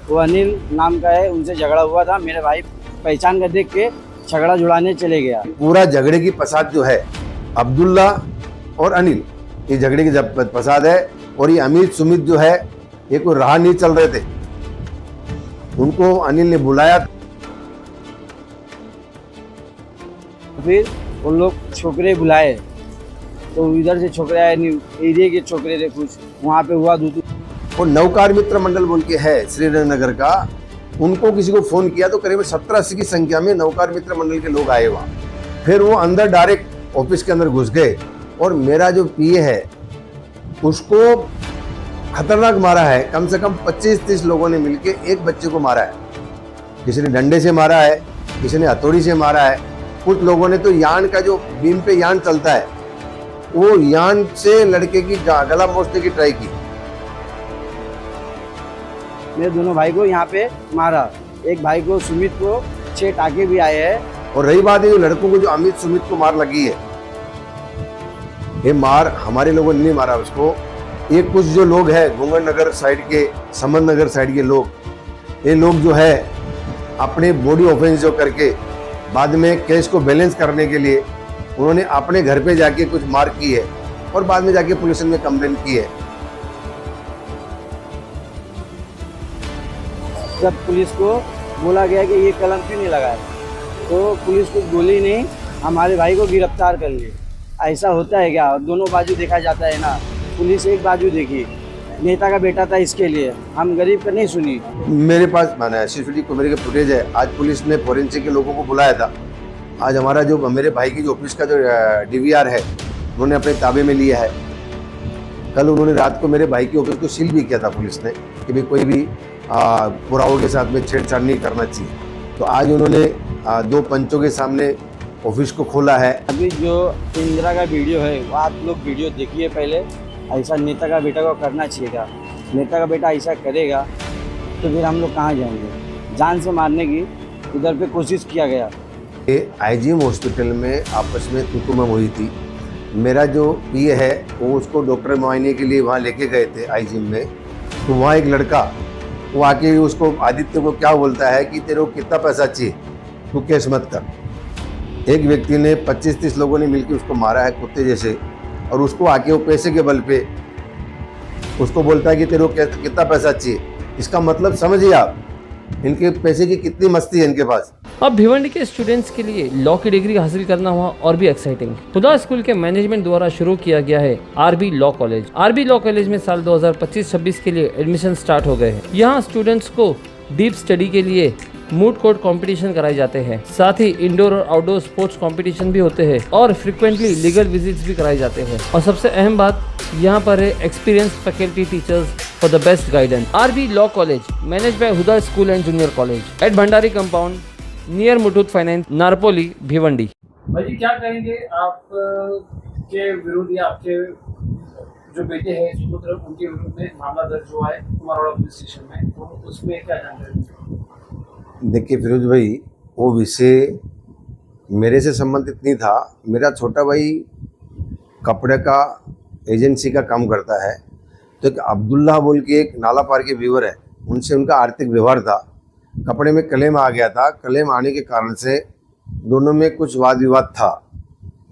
वो अनिल नाम का है, उनसे झगड़ा हुआ था। मेरे भाई पहचान कर देख के झगड़ा जुड़ाने चले गया। पूरा झगड़े की फसाद जो है अब्दुल्ला और अनिल, ये झगड़े की फसाद है। और ये अमित सुमित जो है ये कोई राह नहीं चल रहे थे, उनको अनिल ने बुलाया। फिर उन लोग छोकरे बुलाए तो इधर से छोकरे आए, एरिया के छोकरे थे कुछ, वहाँ पे हुआ दूध। और नौकार मित्र मंडल बोल के है श्रीनगर का, उनको किसी को फोन किया तो करीब 17-80 की संख्या में नौकार मित्र मंडल के लोग आए वहाँ। फिर वो अंदर डायरेक्ट ऑफिस के अंदर घुस गए और मेरा जो पीए है उसको खतरनाक मारा है। कम से कम 25-30 लोगों ने मिलके एक बच्चे को मारा है। किसी ने डंडे से मारा है, किसी ने हथौड़ी से मारा है, कुछ लोगों ने तो यान का जो बीम पे यान चलता है वो यान से लड़के की गला मोचने की ट्राई की। मेरे दोनों भाई को यहाँ पे मारा, एक भाई को सुमित को 6 टाके भी आए हैं। और रही बात है जो लड़कों को जो अमित सुमित को मार लगी है, ये मार हमारे लोगों ने नहीं मारा उसको। ये कुछ जो लोग हैं घूंगड़ नगर साइड के, समन नगर साइड के लोग, ये लोग जो है अपने बॉडी ऑफेंस जो करके बाद में केस को बैलेंस करने के लिए उन्होंने अपने घर पे जाके कुछ मार की है और बाद में जाके पुलिस में कंप्लेन की है। जब पुलिस को बोला गया कि ये कलम क्यों नहीं लगाया तो पुलिस कुछ बोली नहीं, हमारे भाई को गिरफ्तार कर लिए। ऐसा होता है क्या? दोनों बाजू देखा जाता है ना, पुलिस एक बाजू देखी, नेता का बेटा था इसके लिए, हम गरीब का नहीं सुनी। मेरे पास माना है सीसीटीवी कैमरे के फुटेज है। आज पुलिस ने फोरेंसिक के लोगों को बुलाया था। आज हमारा जो मेरे भाई की जो ऑफिस का जो डीवीआर है उन्होंने अपने ताबे में लिया है। कल उन्होंने रात को मेरे भाई की ऑफिस को सील भी किया था पुलिस ने कि भाई कोई भी पुरावों के साथ में छेड़छाड़ नहीं करना चाहिए। तो आज उन्होंने 2 पंचों के सामने ऑफिस को खोला है। अभी जो इंदिरा का वीडियो है वो आप लोग वीडियो देखिए पहले। ऐसा नेता का बेटा को करना चाहिए। नेता का बेटा ऐसा करेगा तो फिर हम लोग कहाँ जाएंगे? जान से मारने की उधर पे कोशिश किया गया। आईजीएम हॉस्पिटल में आपस में तुतुम हुई थी। मेरा जो पीए है वो उसको डॉक्टर मुआयने के लिए वहाँ लेके गए थे आईजीएम में। तो वहाँ एक लड़का वो आके उसको आदित्य को क्या बोलता है कि तेरे को कितना पैसा चाहिए, तू केस मत कर। एक व्यक्ति ने 25-30 लोगों ने मिलकर उसको मारा है कुत्ते जैसे, और उसको आके वो पैसे के बल पे उसको बोलता है कि तेरे को कितना पैसा चाहिए। इसका मतलब समझिए आप, इनके पैसे की कितनी मस्ती है इनके पास। अब भिवंडी के स्टूडेंट्स के लिए लॉ की डिग्री हासिल करना हुआ और भी एक्साइटिंग। हुदा स्कूल के मैनेजमेंट द्वारा शुरू किया गया है RB law college. RB law college में साल 2025-26 के लिए एडमिशन स्टार्ट हो गए हैं। यहाँ स्टूडेंट्स को डीप स्टडी के लिए मूड कोर्ट कंपटीशन कराए जाते हैं, साथ ही इंडोर और आउटडोर स्पोर्ट्स कंपटीशन भी होते हैं और फ्रिक्वेंटली लीगल विजिट्स भी कराए जाते हैं। और सबसे अहम बात यहाँ पर है experience faculty teachers for the best guidance. RB law college manage by Huda school and junior college at Bhandari compound near Muthoot finance, Narpoli, Bhiwandi. भाई जी क्या कहेंगे आप के विरुद्ध या आपके जो बेटे हैं सुपुत्र, उनके विरुद्ध में मामला दर्ज हुआ है कुमारवाड़ा पुलिस स्टेशन में, तो उसमें क्या जानकारी? देखिए फिरोज भाई, वो विषय मेरे से संबंधित नहीं था। मेरा छोटा भाई कपड़े का एजेंसी का काम करता है। तो एक अब्दुल्ला बोल के एक नाला पार के व्यूवर है, उनसे उनका आर्थिक व्यवहार था। कपड़े में क्लेम आ गया था। क्लेम आने के कारण से दोनों में कुछ वाद विवाद था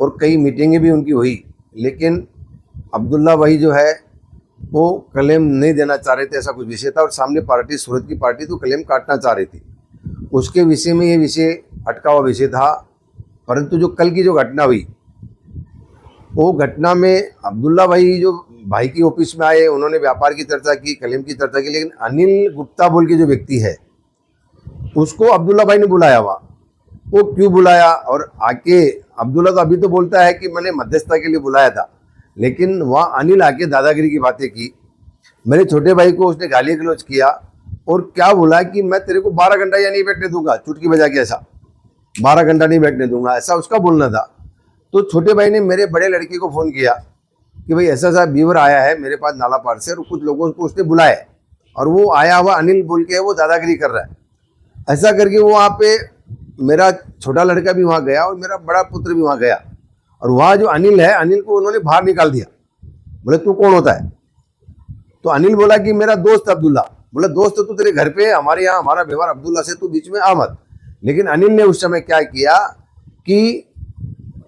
और कई मीटिंगें भी उनकी हुई। लेकिन अब्दुल्ला भाई जो है वो क्लेम नहीं देना चाह रहे थे, ऐसा कुछ विषय था। और सामने पार्टी सूरत की पार्टी तो क्लेम काटना चाह रही थी। उसके विषय में ये विषय अटका हुआ विषय था। परंतु जो कल की जो घटना हुई, वो घटना में अब्दुल्ला भाई जो भाई की ऑफिस में आए, उन्होंने व्यापार की चर्चा की, क्लेम की चर्चा की। लेकिन अनिल गुप्ता बोल के जो व्यक्ति है उसको अब्दुल्ला भाई ने बुलाया। वो क्यों बुलाया? और आके अब्दुल्ला तो अभी तो बोलता है कि मैंने मध्यस्थता के लिए बुलाया था, लेकिन वहाँ अनिल आके दादागिरी की बातें की। मेरे छोटे भाई को उसने गाली गलौज किया और क्या बोला कि मैं तेरे को 12 घंटा या नहीं बैठने दूंगा, चुटकी बजा के ऐसा 12 घंटा नहीं बैठने दूंगा, ऐसा उसका बोलना था। तो छोटे भाई ने मेरे बड़े लड़के को फ़ोन किया कि भाई ऐसा सा बीवर आया है मेरे पास नाला पार से, और कुछ लोगों को उसने बुलाया है और वो आया हुआ अनिल बोल के वो दादागिरी कर रहा है। ऐसा करके वो वहाँ पे मेरा छोटा लड़का भी वहाँ गया और मेरा बड़ा पुत्र भी वहाँ गया। और वहाँ जो अनिल है, अनिल को उन्होंने बाहर निकाल दिया। बोले तू कौन होता है? तो अनिल बोला कि मेरा दोस्त अब्दुल्ला। बोला दोस्त तो तेरे घर पे है, हमारे यहाँ हमारा व्यवहार अब्दुल्ला से, तू बीच में आ मत। लेकिन अनिल ने उस समय क्या किया कि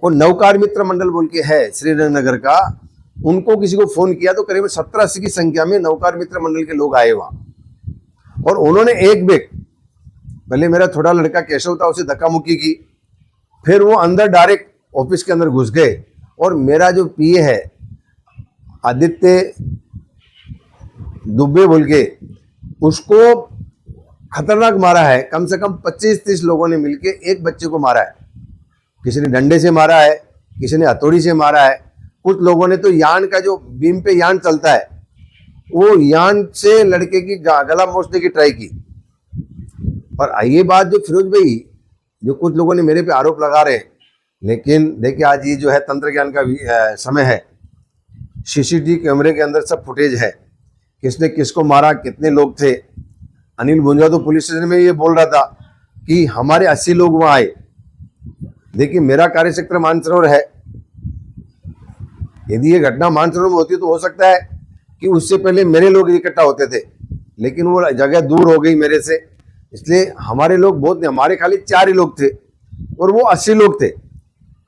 वो नौकार मित्र मंडल बोल के है श्रीनगर का, उनको किसी को फोन किया तो करीब 70-80 की संख्या में नौकार मित्र मंडल के लोग आए वहां, और उन्होंने एक बैग, पहले मेरा छोटा लड़का केशव था, उसे धक्का मुक्की की, फिर वो अंदर डायरेक्ट ऑफिस के अंदर घुस गए, और मेरा जो पीए है आदित्य दुबे बोल के, उसको खतरनाक मारा है। कम से कम 25-30 लोगों ने मिलके एक बच्चे को मारा है। किसी ने डंडे से मारा है, किसी ने हथौड़ी से मारा है, कुछ लोगों ने तो यान का जो बीम पे यान चलता है वो यान से लड़के की गला मोचने की ट्राई की। और ये बात जो फिरोज भाई, जो कुछ लोगों ने मेरे पे आरोप लगा रहे हैं, लेकिन देखिए आज ये जो है तंत्र ज्ञान का समय है, सीसीटीवी कैमरे के अंदर सब फुटेज है, किसने किसको मारा, कितने लोग थे। अनिल भुंजवा तो पुलिस स्टेशन में ये बोल रहा था कि हमारे 80 लोग वहां आए। देखिए मेरा कार्यक्षेत्र मानसरोवर है, यदि ये घटना मानसरोवर में होती तो हो सकता है कि उससे पहले मेरे लोग इकट्ठा होते थे, लेकिन वो जगह दूर हो गई मेरे से, इसलिए हमारे लोग बहुत नहीं, हमारे खाली 4 ही लोग थे और वो 80 लोग थे।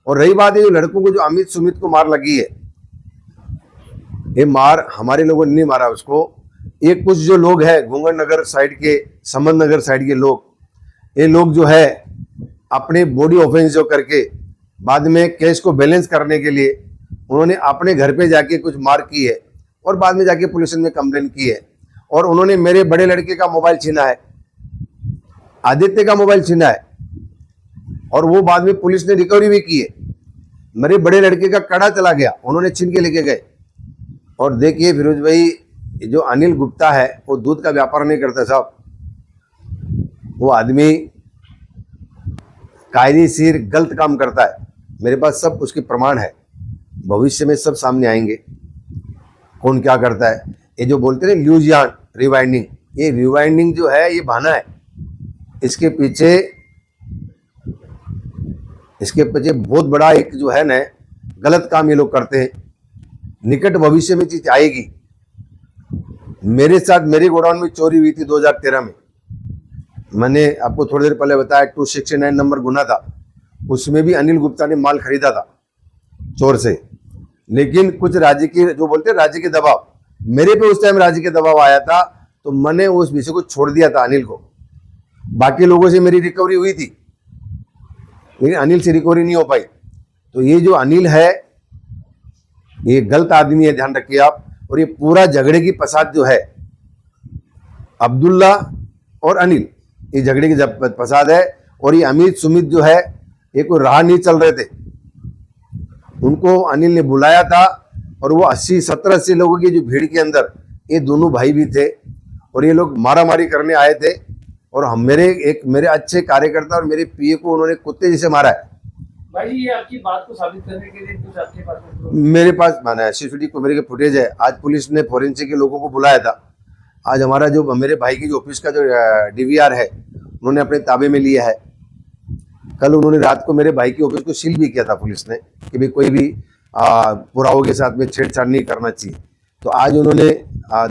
और रही बात है जो लड़कों को, जो अमित सुमित को मार लगी है, ये मार हमारे लोगों ने नहीं मारा उसको, ये कुछ जो लोग हैं घूंगड़ नगर साइड के, समन नगर साइड के लोग, ये लोग जो है अपने बॉडी ऑफेंस जो करके बाद में केस को बैलेंस करने के लिए उन्होंने अपने घर पे जाके कुछ मार की है, और बाद में जाके पुलिस में कंप्लेन की है, और उन्होंने मेरे बड़े लड़के का मोबाइल छीना है, आदित्य का मोबाइल छीना है, और वो बाद में पुलिस ने रिकवरी भी की है। मेरे बड़े लड़के का कड़ा चला गया, उन्होंने छीन के लेके गए। और देखिए फिरोज भाई, जो अनिल गुप्ता है वो दूध का व्यापार नहीं करता साहब, वो आदमी कायदेशीर गलत काम करता है। मेरे पास सब उसके प्रमाण है, भविष्य में सब सामने आएंगे कौन क्या करता है। ये जो बोलते हैं ल्यूजियान रिवाइंडिंग, ये रिवाइंडिंग जो है ये बहाना है, इसके पीछे बहुत बड़ा एक जो है ना गलत काम ये लोग करते हैं। निकट भविष्य में चीज आएगी। मेरे साथ मेरी गोडाउन में चोरी हुई थी 2013 में, मैंने आपको थोड़ी देर पहले बताया 269 नंबर गुना था, उसमें भी अनिल गुप्ता ने माल खरीदा था चोर से। लेकिन कुछ राज्य की, जो बोलते हैं राज्य के दबाव, मेरे पे उस टाइम राज्य के दबाव आया था, तो मैंने उस विषय को छोड़ दिया था अनिल को। बाकी लोगों से मेरी रिकवरी हुई थी, लेकिन अनिल से रिकवरी नहीं हो पाई। तो ये जो अनिल है ये गलत आदमी है, ध्यान रखिए आप। और ये पूरा झगड़े की फसाद जो है, अब्दुल्ला और अनिल, ये झगड़े की फसाद है। और ये अमित सुमित जो है, ये कोई राह नहीं चल रहे थे, उनको अनिल ने बुलाया था, और वो 70-80 लोगों की जो भीड़ के अंदर ये दोनों भाई भी थे, और ये लोग मारामारी करने आए थे। और हम मेरे अच्छे कार्यकर्ता और मेरे पीए को उन्होंने कुत्ते जैसे मारा है। भाई ये आपकी बात को साबित करने के लिए कुछ आपके पास मेरे पास माना है, सीसीटीवी कैमरे के फुटेज है। आज पुलिस ने फोरेंसिक के लोगों को बुलाया था। आज हमारा जो मेरे भाई की जो ऑफिस का जो डीवीआर है, उन्होंने अपने ताबे में लिया है। कल उन्होंने रात को मेरे भाई की ऑफिस को सील भी किया था पुलिस ने, कि भाई कोई भी पुरावों के साथ में छेड़छाड़ नहीं करना चाहिए। तो आज उन्होंने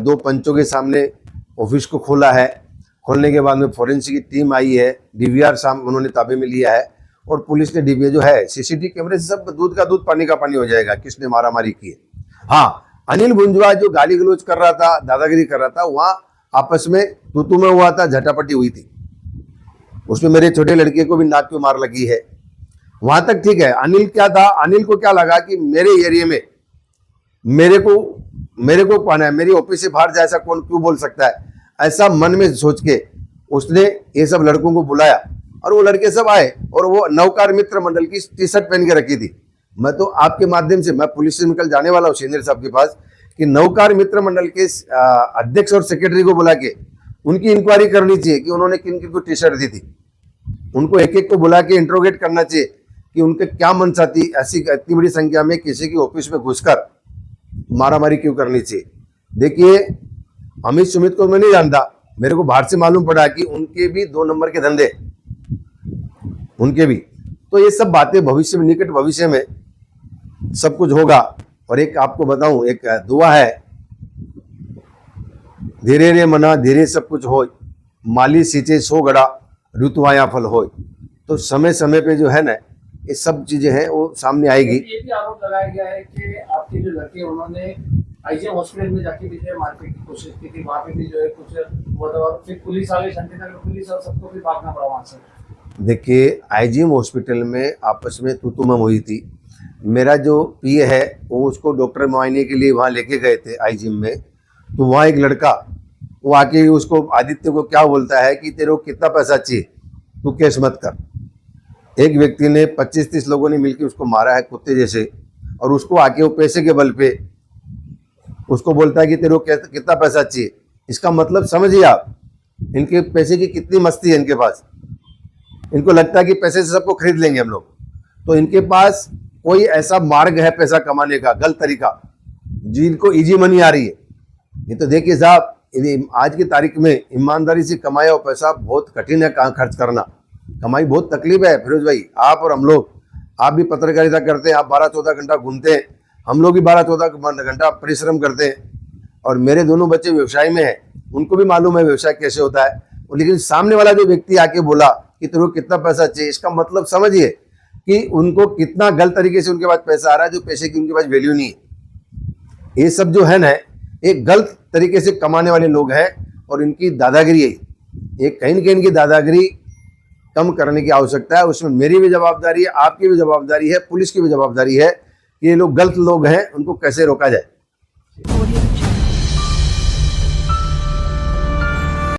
2 पंचों के सामने ऑफिस को खोला है। खोलने के बाद में फोरेंसिक की टीम आई है, डीवीआर उन्होंने ताबे में लिया है, और पुलिस ने डीवीआर जो है सीसीटीवी कैमरे से सब दूध का दूध पानी का पानी हो जाएगा किसने मारामारी की है। हाँ, अनिल भुंजवा जो गाली गलौज कर रहा था, दादागिरी कर रहा था, वहां आपस में तू में हुआ था, झटापटी हुई थी। उसमें मेरे छोटे लड़के को भी नाक पे मार लगी है, वहां तक ठीक है। अनिल क्या था, अनिल को क्या लगा कि मेरे एरिया में मेरे को पाना है, मेरी ऑफिस से बाहर जाए, ऐसा कौन क्यों बोल सकता है, ऐसा मन में सोच के उसने ये सब लड़कों को बुलाया, और वो लड़के सब आए, और वो नौकार मित्र मंडल की टी-शर्ट पहन के रखी थी। मैं तो आपके माध्यम से, मैं पुलिस से निकल जाने वाला हूँ सीनियर साहब के पास, कि नौकार मित्र मंडल के अध्यक्ष और सेक्रेटरी को बुला के उनकी इंक्वायरी करनी चाहिए कि उन्होंने किन किन को टी-शर्ट दी थी। उनको एक एक को बुला के इंट्रोगेट करना चाहिए कि उनके क्या मनसा थी, ऐसी इतनी बड़ी संख्या में किसी की ऑफिस में घुसकर मारामारी क्यों करनी चाहिए। देखिए, अमित सुमित को मैं नहीं जानता, मेरे को बाहर से मालूम पड़ा कि उनके भी 2 नंबर के धंधे, उनके भी। तो ये सब बातें भविष्य में, निकट भविष्य में सब कुछ होगा। और एक आपको बताऊं, एक दुआ है धीरे रे मना धीरे सब कुछ हो, माली सींचे 100 गड़ा ऋतुआया फल हो। तो समय समय पे जो है ना ये सब चीजें हैं वो सामने आएगी। ये भी आरोप लगाया गया है कि आपके जो लड़के उन्होंने आईजीएम हॉस्पिटल में जाके भी जो है मारपीट की कोशिश की थी, वहाँ पे भी जो है कुछ और फिर पुलिस आ गई, शांतिनगर पुलिस और सबको भी भागना पड़ा वहाँ से। देखिए आईजीएम हॉस्पिटल में आपस में तू तुम हुई थी। मेरा जो पीए है वो उसको डॉक्टर मुआयने के लिए वहाँ लेके गए थे आईजीएम में। तो वहाँ एक लड़का वो आके उसको आदित्य को क्या बोलता है कि तेरे को कितना पैसा चाहिए, तू केस मत कर। एक व्यक्ति ने 25-30 लोगों ने मिलकर उसको मारा है कुत्ते जैसे, और उसको आके वो पैसे के बल पे उसको बोलता है कि तेरे को कितना पैसा चाहिए। इसका मतलब समझिए आप, इनके पैसे की कितनी मस्ती है इनके पास। इनको लगता है कि पैसे से सबको खरीद लेंगे हम लोग। तो इनके पास कोई ऐसा मार्ग है पैसा कमाने का, गलत तरीका, जिनको इजी मनी आ रही है। ये तो देखिए साहब, आज की तारीख में ईमानदारी से कमाया हुआ पैसा बहुत कठिन है खर्च करना। कमाई बहुत तकलीफ है फिरोज भाई। आप और हम लोग, आप भी पत्रकारिता करते हैं, आप 12-14 घंटा घूमते हैं, हम लोग भी 12-14 घंटा परिश्रम करते हैं। और मेरे दोनों बच्चे व्यवसाय में हैं, उनको भी मालूम है व्यवसाय कैसे होता है। लेकिन सामने वाला जो व्यक्ति आके बोला कि तेरे को कितना पैसा चाहिए, इसका मतलब समझिए कि उनको कितना गलत तरीके से उनके पास पैसा आ रहा है, जो पैसे की उनके पास वैल्यू नहीं है। ये सब जो है ना एक गलत तरीके से कमाने वाले लोग हैं और इनकी दादागिरी है। ये कहीं न कहीं इनकी दादागिरी कम करने की आवश्यकता है। उसमें मेरी भी जवाबदारी है, आपकी भी जवाबदारी है, पुलिस की भी जवाबदारी है कि ये लोग गलत लोग हैं, उनको कैसे रोका जाए।